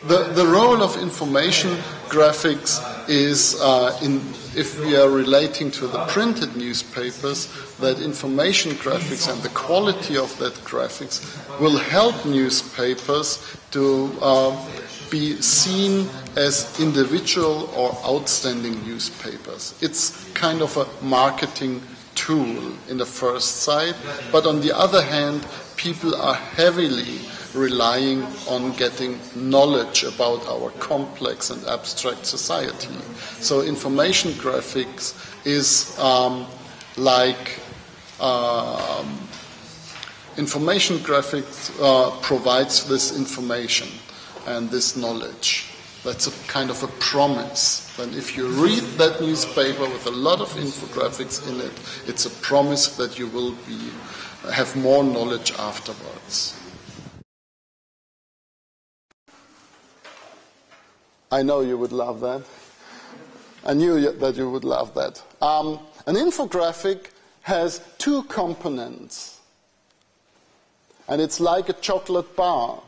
The role of information graphics is, if we are relating to the printed newspapers, that information graphics and the quality of that graphics will help newspapers to be seen as individual or outstanding newspapers. It's kind of a marketing tool in the first sight, but on the other hand, people are heavily relying on getting knowledge about our complex and abstract society. So information graphics is information graphics provides this information and this knowledge. That's a kind of a promise. And if you read that newspaper with a lot of infographics in it, it's a promise that you will have more knowledge afterwards. I know you would love that. I knew that you would love that. An infographic has two components. And it's like a chocolate bar.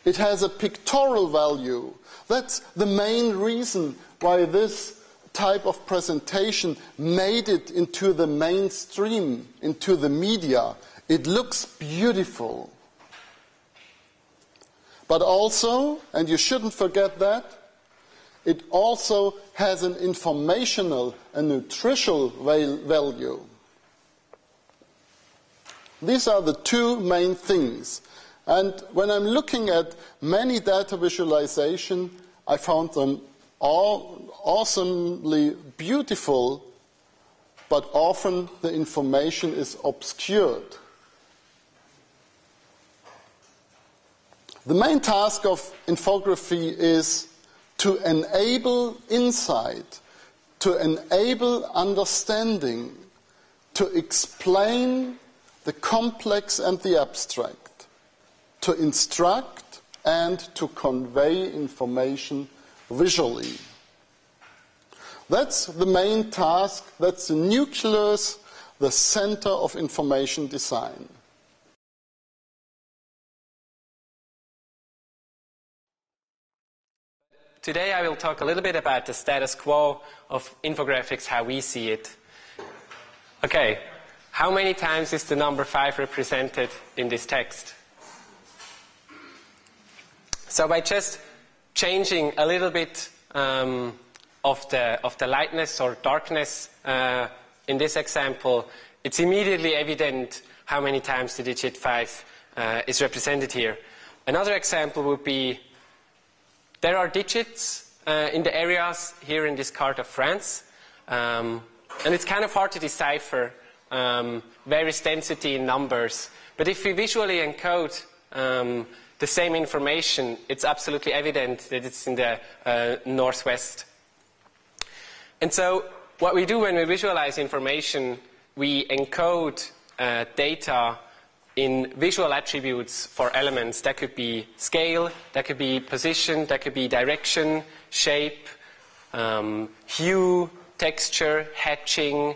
It has a pictorial value. That's the main reason why this type of presentation made it into the mainstream, into the media. It looks beautiful. But also, and you shouldn't forget that, it also has an informational and nutritional value. These are the two main things. And when I'm looking at many data visualization, I found them all awesomely beautiful, but often the information is obscured. The main task of infography is to enable insight, to enable understanding, to explain the complex and the abstract, to instruct and to convey information visually. That's the main task, that's the nucleus, the center of information design. Today I will talk a little bit about the status quo of infographics, how we see it. Okay, how many times is the number 5 represented in this text? So by just changing a little bit of the lightness or darkness in this example, it's immediately evident how many times the digit 5 is represented here. Another example would be there are digits in the areas here in this card of France, and it's kind of hard to decipher various density in numbers. But if we visually encode the same information, it's absolutely evident that it's in the northwest. And so what we do when we visualize information, we encode data in visual attributes for elements. That could be scale, that could be position, that could be direction, shape, hue, texture, hatching,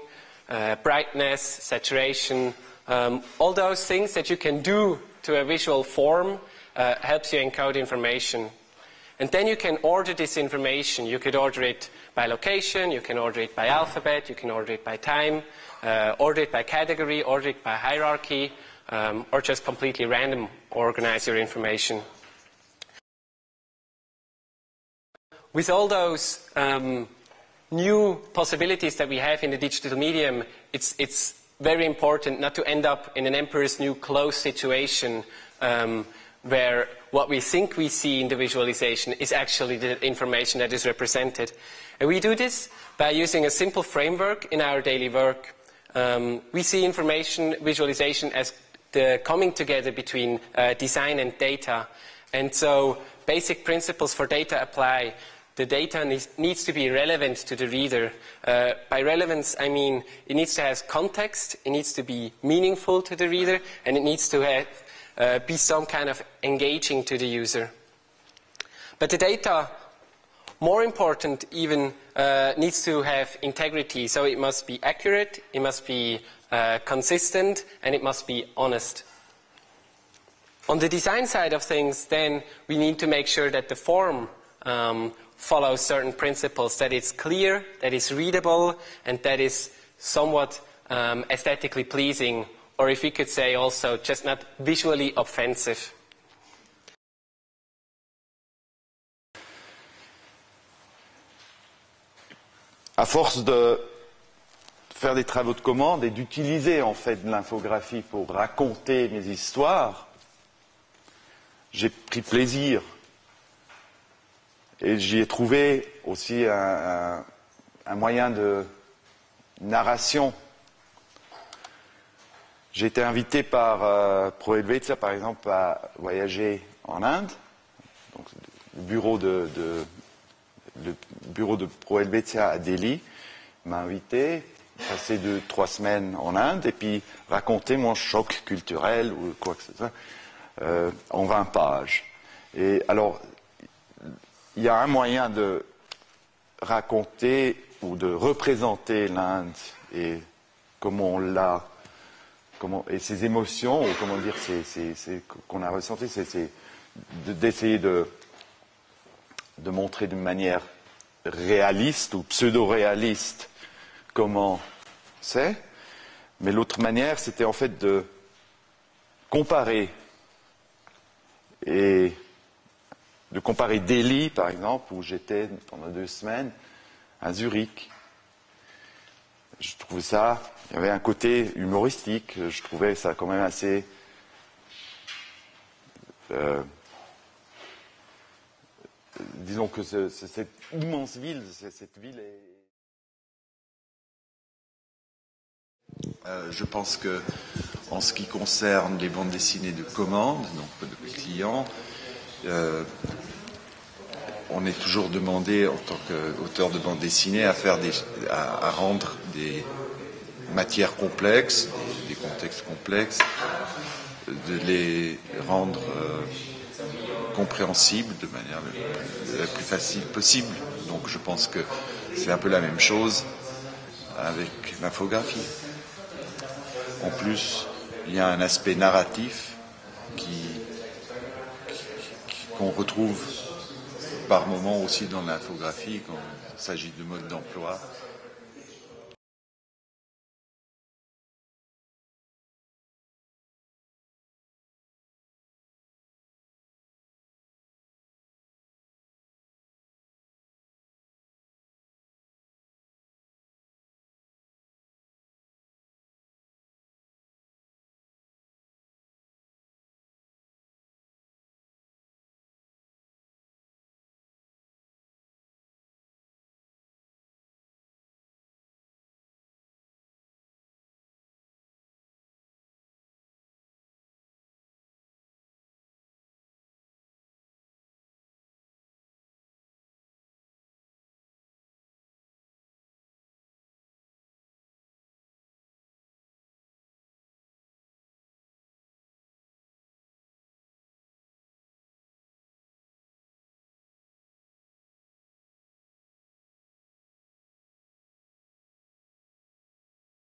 brightness, saturation. All those things that you can do to a visual form helps you encode information. And then you can order this information. You could order it by location, you can order it by alphabet, you can order it by time, order it by category, order it by hierarchy, or just completely random organize your information. With all those new possibilities that we have in the digital medium, it's very important not to end up in an emperor's new clothes situation where what we think we see in the visualization is actually the information that is represented. And we do this by using a simple framework in our daily work. We see information visualization as the coming together between design and data. And so basic principles for data apply. The data needs to be relevant to the reader. By relevance, I mean it needs to have context, it needs to be meaningful to the reader, and it needs to have, be some kind of engaging to the user. But the data, more important even, needs to have integrity. So it must be accurate, it must be consistent, and it must be honest. On the design side of things, then, we need to make sure that the form follows certain principles, that it's clear, that it's readable, and that is somewhat aesthetically pleasing, or if we could say also, just not visually offensive. À force de faire des travaux de commande et d'utiliser en fait l'infographie pour raconter mes histoires, j'ai pris plaisir et j'y ai trouvé aussi un moyen de narration. J'ai été invité par Pro-Helvetia, par exemple, à voyager en Inde. Donc, le bureau de Pro-Helvetia à Delhi m'a invité, passer 2-3 semaines en Inde et puis raconter mon choc culturel ou quoi que ce soit en 20 pages. Et alors, il y a un moyen de raconter ou de représenter l'Inde et comment on l'a, et ses émotions, ou comment dire, qu'on a ressenti, c'est d'essayer de montrer d'une manière réaliste ou pseudo-réaliste comment c'est. Mais l'autre manière, c'était en fait de comparer. Et de comparer Delhi, par exemple, où j'étais pendant 2 semaines, à Zurich. Je trouvais ça, il y avait un côté humoristique, je trouvais ça quand même assez... disons que cette immense ville, cette ville est... Je pense que, en ce qui concerne les bandes dessinées de commande, donc de clients, on est toujours demandé, en tant qu'auteur de bande dessinée, à rendre des matières complexes, des contextes complexes, de les rendre compréhensibles de manière la plus facile possible. Donc je pense que c'est un peu la même chose avec l'infographie. En plus, il y a un aspect narratif qu'on retrouve par moments aussi dans l'infographie quand il s'agit de mode d'emploi.